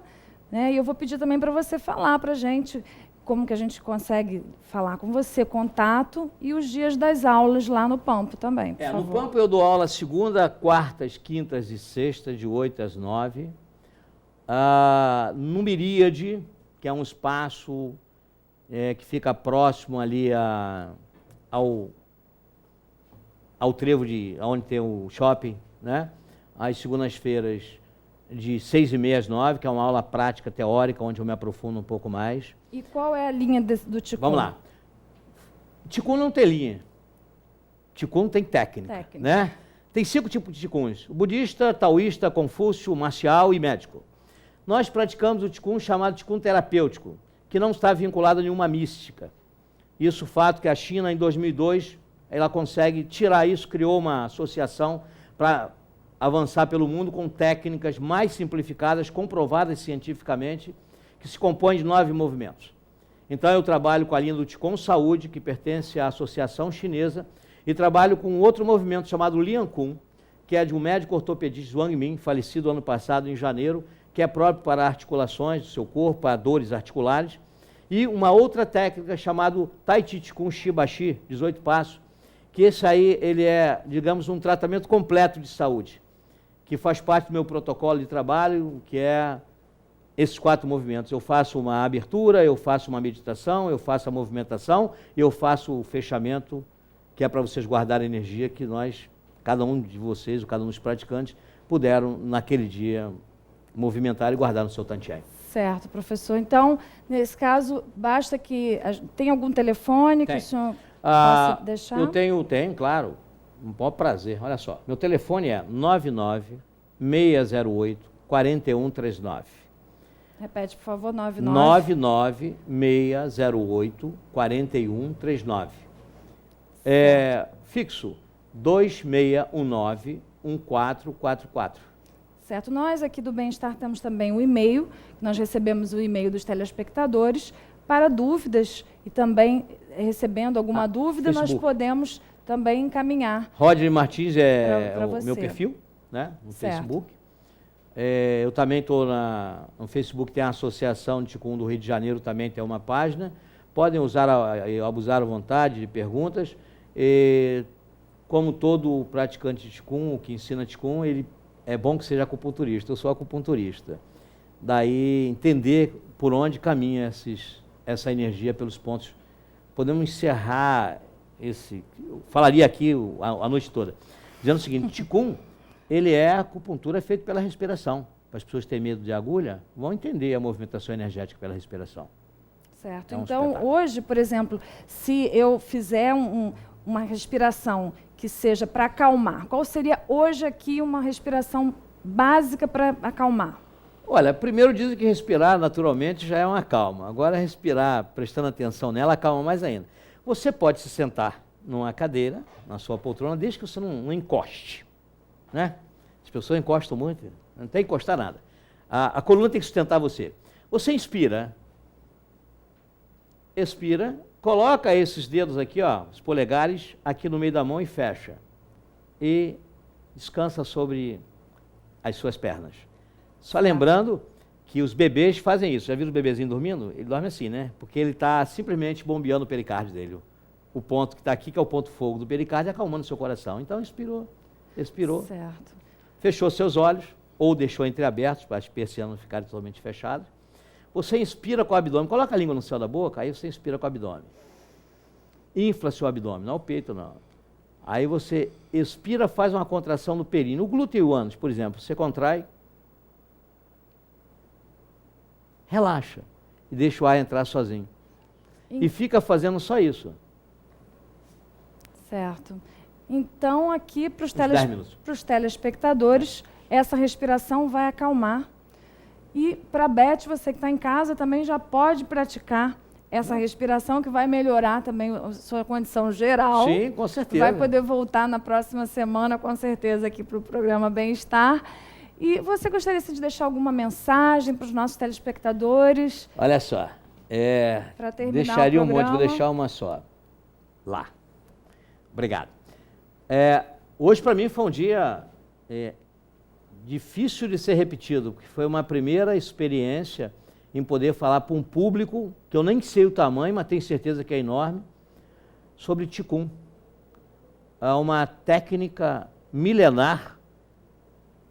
Né? E eu vou pedir também para você falar para a gente como que a gente consegue falar com você, contato, e os dias das aulas lá no Pampo também, por favor. No Pampo eu dou aula segunda, quartas, quintas e sextas, de 8 às 9. No Miríade, que é um espaço que fica próximo ali ao trevo onde tem o shopping, né? Às segundas-feiras, de 6h30 às 9, que é uma aula prática teórica, onde eu me aprofundo um pouco mais. E qual é a linha do ticum? Vamos lá. Ticum não tem linha. Ticum tem técnica. Né? Tem 5 tipos de ticuns: o budista, taoísta, confúcio, marcial e médico. Nós praticamos o ticum chamado ticum terapêutico, que não está vinculado a nenhuma mística. Isso, o fato que a China, em 2002, ela consegue tirar isso, criou uma associação para avançar pelo mundo com técnicas mais simplificadas, comprovadas cientificamente, que se compõem de 9 movimentos. Então eu trabalho com a linha do Ticum Saúde, que pertence à Associação Chinesa, e trabalho com outro movimento chamado Lian Kun, que é de um médico ortopedista, Zhuang Min, falecido ano passado, em janeiro, que é próprio para articulações do seu corpo, para dores articulares, e uma outra técnica chamada Tai Chi Ticum Shibashi, 18 passos, que esse aí ele é, digamos, um tratamento completo de saúde, que faz parte do meu protocolo de trabalho, que é esses 4 movimentos. Eu faço uma abertura, eu faço uma meditação, eu faço a movimentação e eu faço o fechamento, que é para vocês guardarem a energia que nós, cada um de vocês, ou cada um dos praticantes, puderam, naquele dia, movimentar e guardar no seu Tantien. Certo, professor. Então, nesse caso, basta que... Tem algum telefone que o senhor possa deixar? Eu tenho, claro. Um bom prazer. Olha só, meu telefone é 99-608-4139. Repete, por favor, 99-608-4139. Fixo 2619-1444. Certo. Nós aqui do Bem-Estar temos também um e-mail, nós recebemos o e-mail dos telespectadores para dúvidas e também, recebendo alguma dúvida, Facebook. nós podemos também encaminhar. Rodney Martins é pra o você. meu perfil, né, no Certo. Facebook. Eu também estou no Facebook, tem a Associação de Ticum do Rio de Janeiro, também tem uma página. Podem abusar à vontade de perguntas. Como todo praticante de Ticum, o que ensina Ticum, ele é bom que seja acupunturista. Eu sou acupunturista. Daí entender por onde caminha essa energia pelos pontos. Podemos encerrar eu falaria aqui a noite toda, dizendo o seguinte: Ticum, ele é acupuntura feita pela respiração. Para as pessoas que têm medo de agulha, vão entender a movimentação energética pela respiração. Certo. É um Então, espetáculo. hoje, por exemplo, se eu fizer uma respiração que seja para acalmar, qual seria hoje aqui uma respiração básica para acalmar? Olha, primeiro dizem que respirar naturalmente já é uma calma. Agora respirar prestando atenção nela acalma mais ainda. Você pode se sentar numa cadeira, na sua poltrona, desde que você não encoste, né? As pessoas encostam muito, não tem que encostar nada. A coluna tem que sustentar você. Você inspira, expira, coloca esses dedos aqui, ó, os polegares, aqui no meio da mão e fecha. E descansa sobre as suas pernas. Só lembrando que os bebês fazem isso. Já viram o bebezinho dormindo? Ele dorme assim, né? Porque ele está simplesmente bombeando o pericárdio dele. O ponto que está aqui, que é o ponto fogo do pericárdio, acalmando o seu coração. Então, expirou, Certo. fechou seus olhos, ou deixou entreabertos, para as persianas não ficarem totalmente fechadas. Você inspira com o abdômen, coloca a língua no céu da boca, aí você inspira com o abdômen. Infla seu abdômen, não é o peito, não. Aí você expira, faz uma contração no períneo. O glúteo ânus, por exemplo, você contrai, relaxa e deixa o ar entrar sozinho. E fica fazendo só isso. Certo. Então, aqui para os 10 minutos. telespectadores, essa respiração vai acalmar. E para a Beth, você que está em casa, também já pode praticar essa respiração, que vai melhorar também a sua condição geral. Sim, com certeza. Vai poder voltar na próxima semana, com certeza, aqui para o programa Bem-Estar. E você gostaria de deixar alguma mensagem para os nossos telespectadores? Olha só, Pra terminar deixaria o um monte, vou programa. deixar uma só. Lá. Obrigado. Hoje, para mim, foi um dia difícil de ser repetido, porque foi uma primeira experiência em poder falar para um público, que eu nem sei o tamanho, mas tenho certeza que é enorme, sobre Ticum. É uma técnica milenar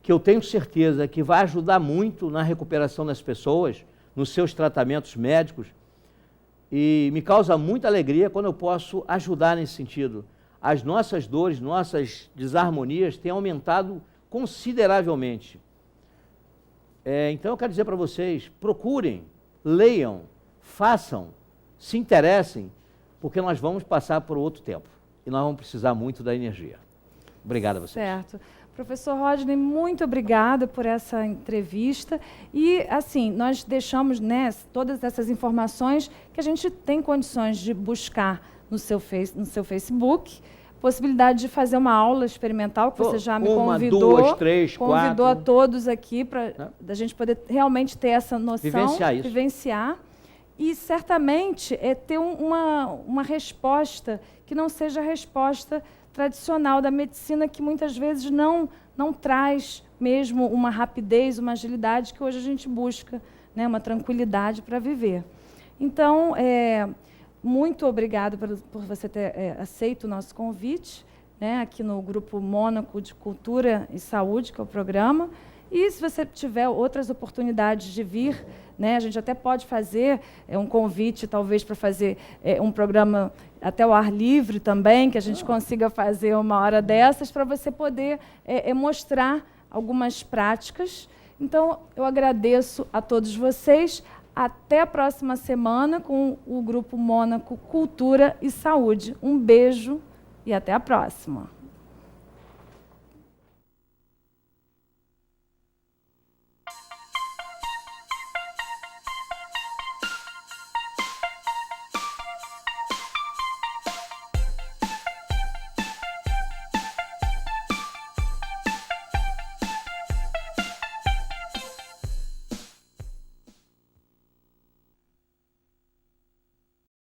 que eu tenho certeza que vai ajudar muito na recuperação das pessoas, nos seus tratamentos médicos, e me causa muita alegria quando eu posso ajudar nesse sentido. As nossas dores, nossas desarmonias têm aumentado consideravelmente. Então eu quero dizer para vocês, procurem, leiam, façam, se interessem, porque nós vamos passar por outro tempo e nós vamos precisar muito da energia. Obrigado a vocês. Certo. Professor Rodney, muito obrigada por essa entrevista. E, assim, nós deixamos, né, todas essas informações que a gente tem condições de buscar no seu Facebook. Possibilidade de fazer uma aula experimental, que você já me convidou. 1, 2, 3, 4. Convidou a todos aqui para a gente poder realmente ter essa noção. Vivenciar isso. Vivenciar. E, certamente, ter uma resposta que não seja a resposta tradicional da medicina, que muitas vezes não traz mesmo uma rapidez, uma agilidade que hoje a gente busca, né, uma tranquilidade para viver. Então, muito obrigada por você ter aceito o nosso convite, né, aqui no Grupo Mônaco de Cultura e Saúde, que é o programa. E se você tiver outras oportunidades de vir, né, a gente até pode fazer um convite, talvez, para fazer um programa até ao ar livre também, que a gente consiga fazer uma hora dessas, para você poder mostrar algumas práticas. Então, eu agradeço a todos vocês. Até a próxima semana com o Grupo Mônaco Cultura e Saúde. Um beijo e até a próxima.